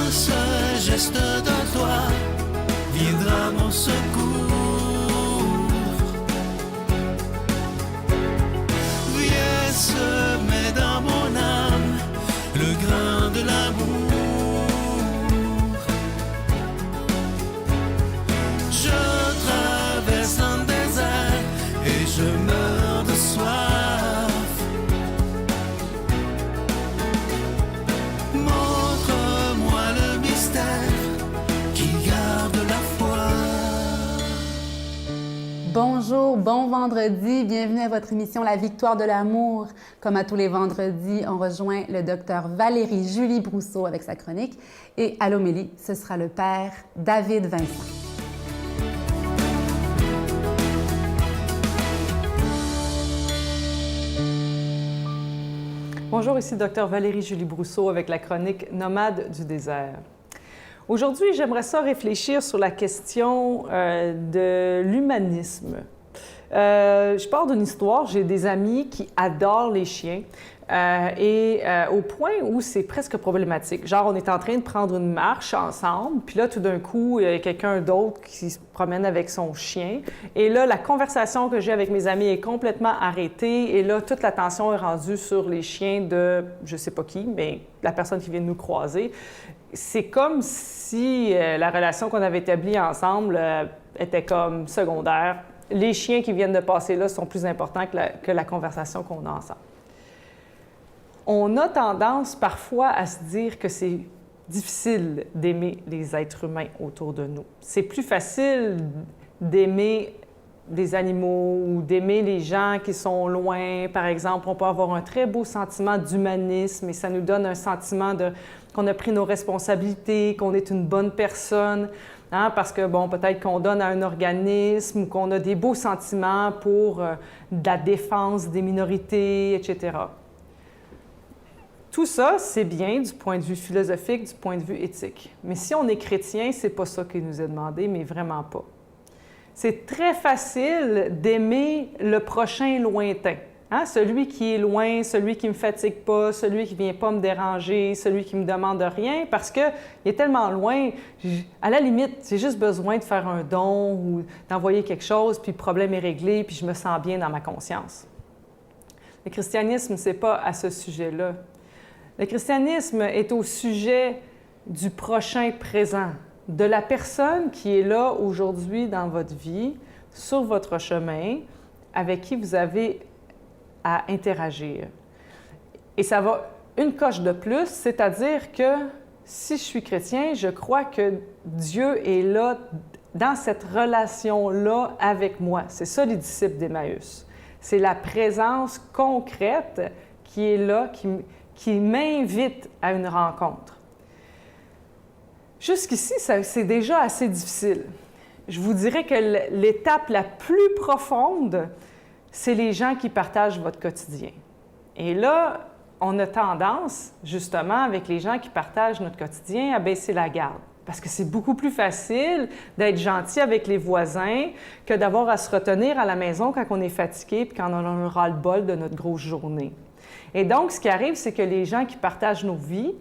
un seul geste de toi viendra mon secours. Viens semer dans mon âme le grain de l'amour. Je traverse un désert et je meurs de soif. Montre-moi le mystère qui garde la foi. Bonjour, bon vendredi, bienvenue à votre émission La Victoire de l'amour. Comme à tous les vendredis, on rejoint le docteur Valérie-Julie Brousseau avec sa chronique. Et à l'homélie, ce sera le père David Vincent. Bonjour, ici Dr Valérie-Julie Brousseau avec la chronique Nomade du désert. Aujourd'hui, j'aimerais ça réfléchir sur la question de l'humanisme. Je pars d'une histoire, j'ai des amis qui adorent les chiens au point où c'est presque problématique. Genre, on est en train de prendre une marche ensemble, puis là, tout d'un coup, il y a quelqu'un d'autre qui se promène avec son chien. Et là, la conversation que j'ai avec mes amis est complètement arrêtée. Et là, toute l'attention est rendue sur les chiens de, je sais pas qui, mais la personne qui vient de nous croiser. C'est comme si la relation qu'on avait établie ensemble était comme secondaire. Les chiens qui viennent de passer là sont plus importants que la conversation qu'on a ensemble. On a tendance parfois à se dire que c'est difficile d'aimer les êtres humains autour de nous. C'est plus facile d'aimer des animaux ou d'aimer les gens qui sont loin. Par exemple, on peut avoir un très beau sentiment d'humanisme et ça nous donne un sentiment qu'on a pris nos responsabilités, qu'on est une bonne personne, hein, parce que, bon, peut-être qu'on donne à un organisme ou qu'on a des beaux sentiments pour la défense des minorités, etc. Tout ça, c'est bien du point de vue philosophique, du point de vue éthique. Mais si on est chrétien, c'est pas ça qui nous est demandé, mais vraiment pas. C'est très facile d'aimer le prochain lointain. Hein? Celui qui est loin, celui qui ne me fatigue pas, celui qui ne vient pas me déranger, celui qui ne me demande rien, parce qu'il est tellement loin, à la limite, j'ai juste besoin de faire un don ou d'envoyer quelque chose, puis le problème est réglé, puis je me sens bien dans ma conscience. Le christianisme, ce n'est pas à ce sujet-là. Le christianisme est au sujet du prochain présent, de la personne qui est là aujourd'hui dans votre vie, sur votre chemin, avec qui vous avez à interagir. Et ça va une coche de plus, c'est-à-dire que si je suis chrétien, je crois que Dieu est là dans cette relation-là avec moi. C'est ça les disciples d'Emmaüs. C'est la présence concrète qui est là, qui m'invite à une rencontre. Jusqu'ici, c'est déjà assez difficile. Je vous dirais que l'étape la plus profonde, c'est les gens qui partagent votre quotidien. Et là, on a tendance, justement, avec les gens qui partagent notre quotidien, à baisser la garde. Parce que c'est beaucoup plus facile d'être gentil avec les voisins que d'avoir à se retenir à la maison quand on est fatigué et quand on a un ras-le-bol de notre grosse journée. Et donc, ce qui arrive, c'est que les gens qui partagent nos vies,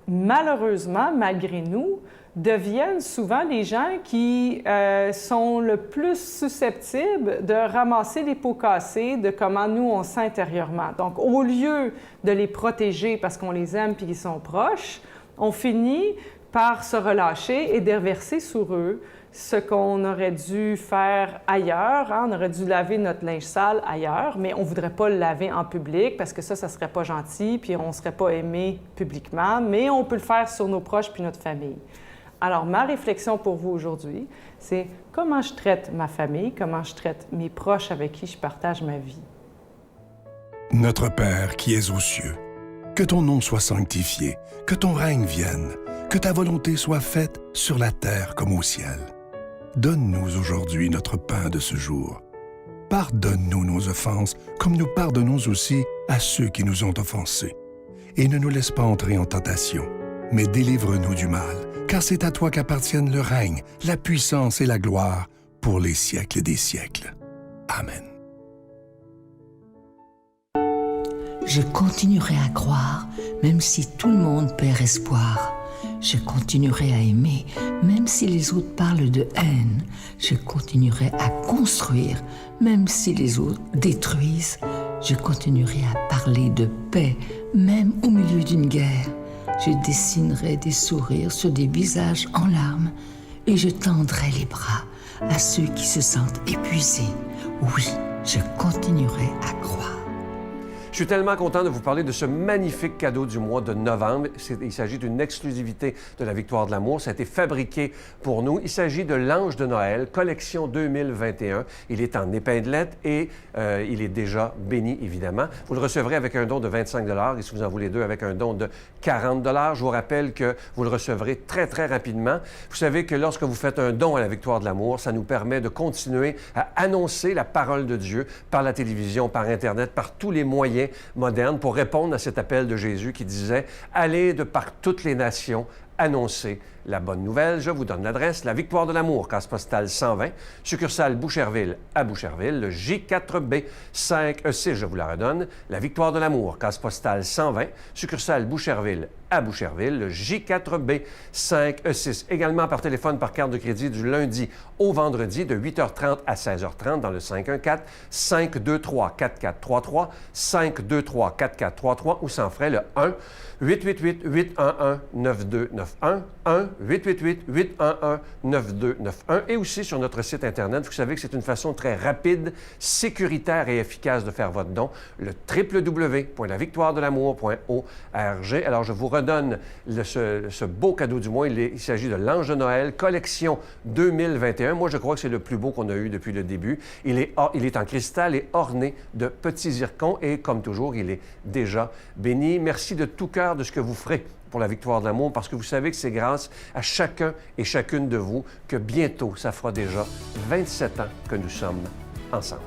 malheureusement, malgré nous, deviennent souvent les gens qui sont le plus susceptibles de ramasser les pots cassés de comment nous, on se sent intérieurement. Donc, au lieu de les protéger parce qu'on les aime et qu'ils sont proches, on finit par se relâcher et déverser sur eux ce qu'on aurait dû faire ailleurs. Hein? On aurait dû laver notre linge sale ailleurs, mais on ne voudrait pas le laver en public parce que ça ne serait pas gentil, puis on ne serait pas aimé publiquement, mais on peut le faire sur nos proches puis notre famille. Alors, ma réflexion pour vous aujourd'hui, c'est comment je traite ma famille, comment je traite mes proches avec qui je partage ma vie. Notre Père qui es aux cieux, que ton nom soit sanctifié, que ton règne vienne, que ta volonté soit faite sur la terre comme au ciel. Donne-nous aujourd'hui notre pain de ce jour. Pardonne-nous nos offenses, comme nous pardonnons aussi à ceux qui nous ont offensés. Et ne nous laisse pas entrer en tentation, mais délivre-nous du mal, car c'est à toi qu'appartiennent le règne, la puissance et la gloire pour les siècles des siècles. Amen. Je continuerai à croire, même si tout le monde perd espoir. Je continuerai à aimer, même si les autres parlent de haine. Je continuerai à construire, même si les autres détruisent. Je continuerai à parler de paix, même au milieu d'une guerre. Je dessinerai des sourires sur des visages en larmes et je tendrai les bras à ceux qui se sentent épuisés. Oui, je continuerai à croire. Je suis tellement content de vous parler de ce magnifique cadeau du mois de novembre. Il s'agit d'une exclusivité de la Victoire de l'amour. Ça a été fabriqué pour nous. Il s'agit de l'Ange de Noël, collection 2021. Il est en épinglette et il est déjà béni, évidemment. Vous le recevrez avec un don de 25 et si vous en voulez deux, avec un don de 40 Je vous rappelle que vous le recevrez très, très rapidement. Vous savez que lorsque vous faites un don à la Victoire de l'amour, ça nous permet de continuer à annoncer la parole de Dieu par la télévision, par Internet, par tous les moyens moderne pour répondre à cet appel de Jésus qui disait « Allez de par toutes les nations, annoncer la bonne nouvelle. » Je vous donne l'adresse, la Victoire de l'amour, case postale 120, succursale Boucherville à Boucherville, le J4B 5E6, je vous la redonne, la Victoire de l'amour, case postale 120, succursale Boucherville à Boucherville, le J4B 5E6. Également par téléphone, par carte de crédit du lundi au vendredi de 8h30 à 16h30 dans le 514-523-4433, 523-4433 ou sans frais le 1-888-811-9291, 1-888-811-9291 et aussi sur notre site Internet. Vous savez que c'est une façon très rapide, sécuritaire et efficace de faire votre don, le www.lavictoiredelamour.org. Alors, je vous redonne ce beau cadeau du mois. Il s'agit de l'Ange de Noël, collection 2021. Moi, je crois que c'est le plus beau qu'on a eu depuis le début. Il est en cristal et orné de petits zircons et, comme toujours, il est déjà béni. Merci de tout cœur de ce que vous ferez pour la Victoire de l'amour, parce que vous savez que c'est grâce à chacun et chacune de vous que bientôt, ça fera déjà 27 ans que nous sommes ensemble.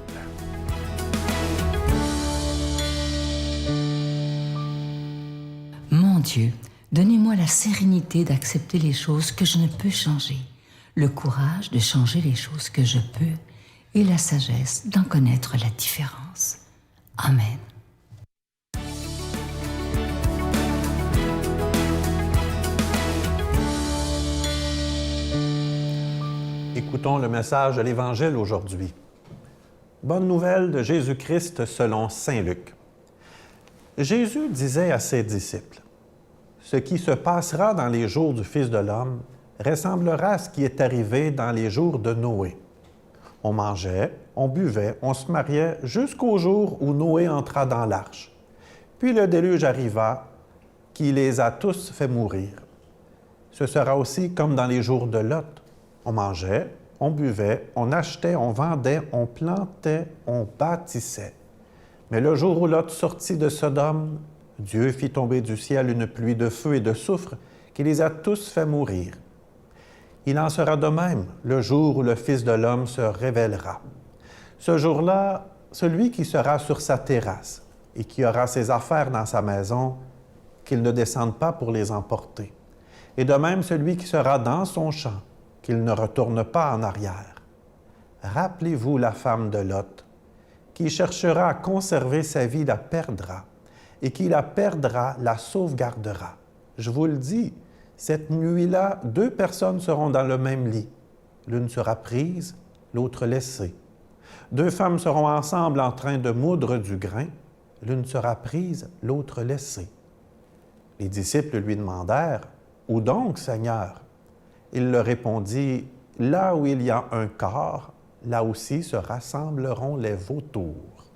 Mon Dieu, donnez-moi la sérénité d'accepter les choses que je ne peux changer, le courage de changer les choses que je peux et la sagesse d'en connaître la différence. Amen. Écoutons le message de l'Évangile aujourd'hui. Bonne nouvelle de Jésus-Christ selon saint Luc. Jésus disait à ses disciples, « Ce qui se passera dans les jours du Fils de l'homme ressemblera à ce qui est arrivé dans les jours de Noé. On mangeait, on buvait, on se mariait jusqu'au jour où Noé entra dans l'arche. Puis le déluge arriva, qui les a tous fait mourir. Ce sera aussi comme dans les jours de Lot. On mangeait, on buvait, on achetait, on vendait, on plantait, on bâtissait. Mais le jour où Lot sortit de Sodome, Dieu fit tomber du ciel une pluie de feu et de soufre qui les a tous fait mourir. Il en sera de même le jour où le Fils de l'homme se révélera. Ce jour-là, celui qui sera sur sa terrasse et qui aura ses affaires dans sa maison, qu'il ne descende pas pour les emporter. Et de même celui qui sera dans son champ, qu'il ne retourne pas en arrière. Rappelez-vous la femme de Lot, qui cherchera à conserver sa vie la perdra, et qui la perdra la sauvegardera. Je vous le dis, cette nuit-là, 2 personnes seront dans le même lit. L'une sera prise, l'autre laissée. 2 femmes seront ensemble en train de moudre du grain. L'une sera prise, l'autre laissée. Les disciples lui demandèrent, « Où donc, Seigneur? » Il leur répondit, « Là où il y a un corps, là aussi se rassembleront les vautours. »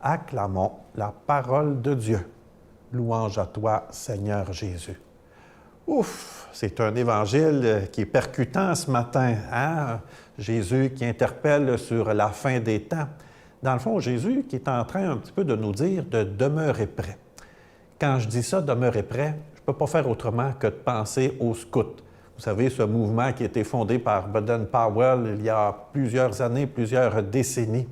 Acclamons la parole de Dieu. Louange à toi, Seigneur Jésus. Ouf, c'est un évangile qui est percutant ce matin, hein? Jésus qui interpelle sur la fin des temps. Dans le fond, Jésus qui est en train un petit peu de nous dire de demeurer prêt. Quand je dis ça, demeurer prêt, je ne peux pas faire autrement que de penser aux scouts. Vous savez, ce mouvement qui a été fondé par Baden-Powell il y a plusieurs années, plusieurs décennies.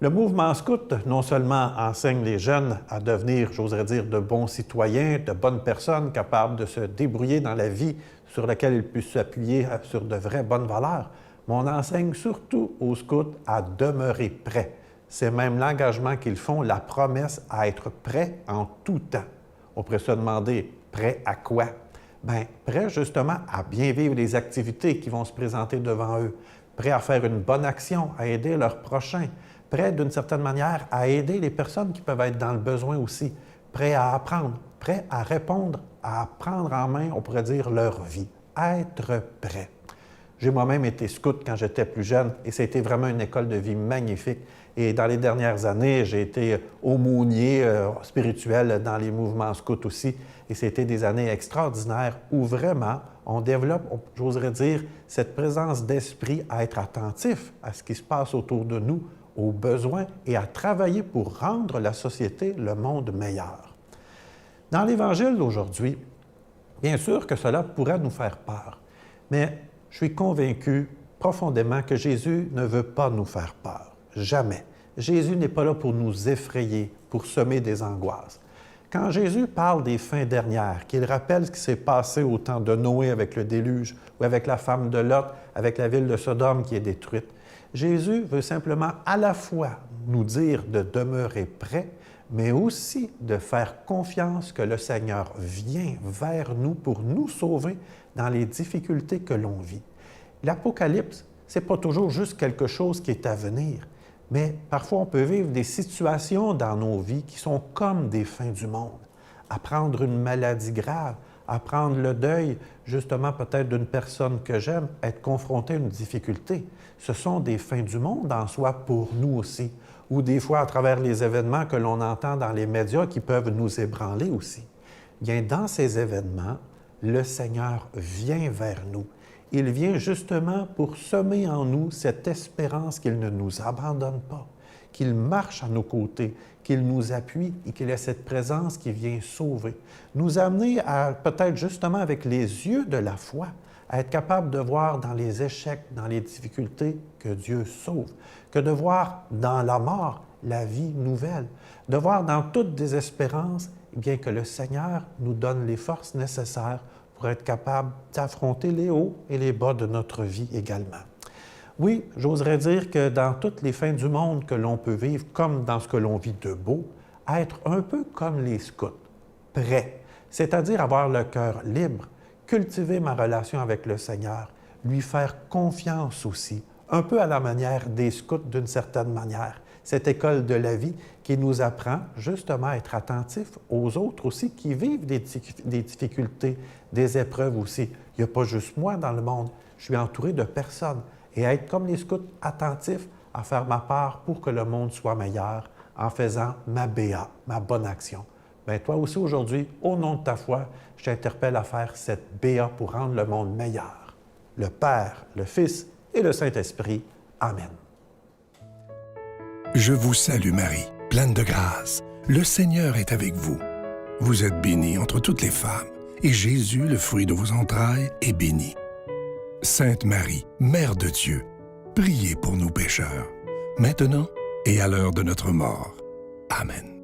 Le mouvement scout, non seulement enseigne les jeunes à devenir, j'oserais dire, de bons citoyens, de bonnes personnes capables de se débrouiller dans la vie sur laquelle ils puissent s'appuyer sur de vraies bonnes valeurs, mais on enseigne surtout aux scouts à demeurer prêts. C'est même l'engagement qu'ils font, la promesse à être prêts en tout temps. On pourrait se demander, prêt à quoi? bien, prêts justement à bien vivre les activités qui vont se présenter devant eux, prêts à faire une bonne action, à aider leurs prochains, prêts d'une certaine manière à aider les personnes qui peuvent être dans le besoin aussi, prêts à apprendre, prêts à répondre, à prendre en main, on pourrait dire, leur vie, être prêts. J'ai moi-même été scout quand j'étais plus jeune et ça a été vraiment une école de vie magnifique. Et dans les dernières années, j'ai été aumônier spirituel dans les mouvements scouts aussi. Et c'était des années extraordinaires où vraiment on développe, j'oserais dire, cette présence d'esprit à être attentif à ce qui se passe autour de nous, aux besoins et à travailler pour rendre la société, le monde meilleur. Dans l'Évangile d'aujourd'hui, bien sûr que cela pourrait nous faire peur, mais je suis convaincu profondément que Jésus ne veut pas nous faire peur. Jamais. Jésus n'est pas là pour nous effrayer, pour semer des angoisses. Quand Jésus parle des fins dernières, qu'il rappelle ce qui s'est passé au temps de Noé avec le déluge ou avec la femme de Lot, avec la ville de Sodome qui est détruite, Jésus veut simplement à la fois nous dire de demeurer prêts, mais aussi de faire confiance que le Seigneur vient vers nous pour nous sauver dans les difficultés que l'on vit. L'Apocalypse, ce n'est pas toujours juste quelque chose qui est à venir, mais parfois on peut vivre des situations dans nos vies qui sont comme des fins du monde. Apprendre une maladie grave, apprendre le deuil, justement peut-être d'une personne que j'aime, être confronté à une difficulté. Ce sont des fins du monde en soi pour nous aussi, ou des fois à travers les événements que l'on entend dans les médias qui peuvent nous ébranler aussi. Bien, dans ces événements, le Seigneur vient vers nous. Il vient justement pour semer en nous cette espérance qu'il ne nous abandonne pas, qu'il marche à nos côtés, qu'il nous appuie et qu'il ait cette présence qui vient sauver. Nous amener à, peut-être justement avec les yeux de la foi, à être capable de voir dans les échecs, dans les difficultés, que Dieu sauve, que de voir dans la mort la vie nouvelle, de voir dans toute désespérance, eh bien que le Seigneur nous donne les forces nécessaires pour être capable d'affronter les hauts et les bas de notre vie également. Oui, j'oserais dire que dans toutes les fins du monde que l'on peut vivre, comme dans ce que l'on vit de beau, être un peu comme les scouts, prêts, c'est-à-dire avoir le cœur libre, cultiver ma relation avec le Seigneur, lui faire confiance aussi, un peu à la manière des scouts d'une certaine manière, cette école de la vie qui nous apprend justement à être attentifs aux autres aussi qui vivent des difficultés, des épreuves aussi. Il n'y a pas juste moi dans le monde, je suis entouré de personnes. Et à être comme les scouts, attentifs à faire ma part pour que le monde soit meilleur en faisant ma BA, ma bonne action. Bien, toi aussi aujourd'hui, au nom de ta foi, je t'interpelle à faire cette BA pour rendre le monde meilleur. Le Père, le Fils et le Saint-Esprit. Amen. Je vous salue Marie, pleine de grâce. Le Seigneur est avec vous. Vous êtes bénie entre toutes les femmes, et Jésus, le fruit de vos entrailles, est béni. Sainte Marie, Mère de Dieu, priez pour nous pécheurs, maintenant et à l'heure de notre mort. Amen.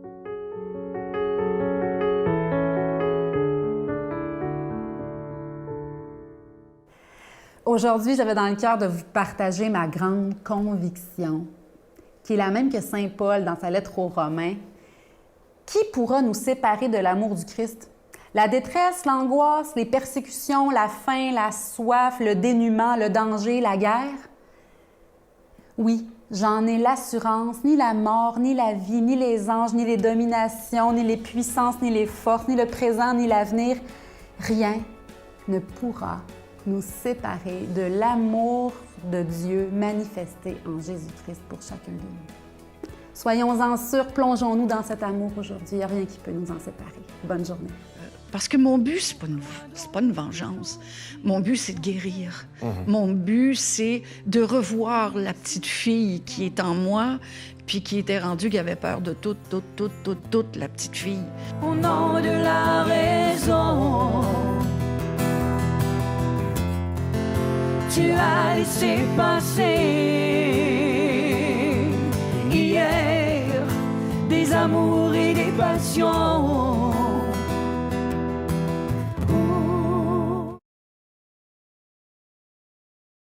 Aujourd'hui, j'avais dans le cœur de vous partager ma grande conviction, qui est la même que Saint Paul dans sa lettre aux Romains. Qui pourra nous séparer de l'amour du Christ? La détresse, l'angoisse, les persécutions, la faim, la soif, le dénuement, le danger, la guerre? Oui, j'en ai l'assurance, ni la mort, ni la vie, ni les anges, ni les dominations, ni les puissances, ni les forces, ni le présent, ni l'avenir. Rien ne pourra nous séparer de l'amour de Dieu manifesté en Jésus-Christ pour chacun de nous. Soyons-en sûrs, plongeons-nous dans cet amour aujourd'hui. Il n'y a rien qui peut nous en séparer. Bonne journée. Parce que mon but, c'est pas une vengeance. Mon but, c'est de guérir. Mon but, c'est de revoir la petite fille qui est en moi, puis qui était rendue, qui avait peur de toute, la petite fille. Au nom de la raison, tu as laissé passer hier des amours et des passions.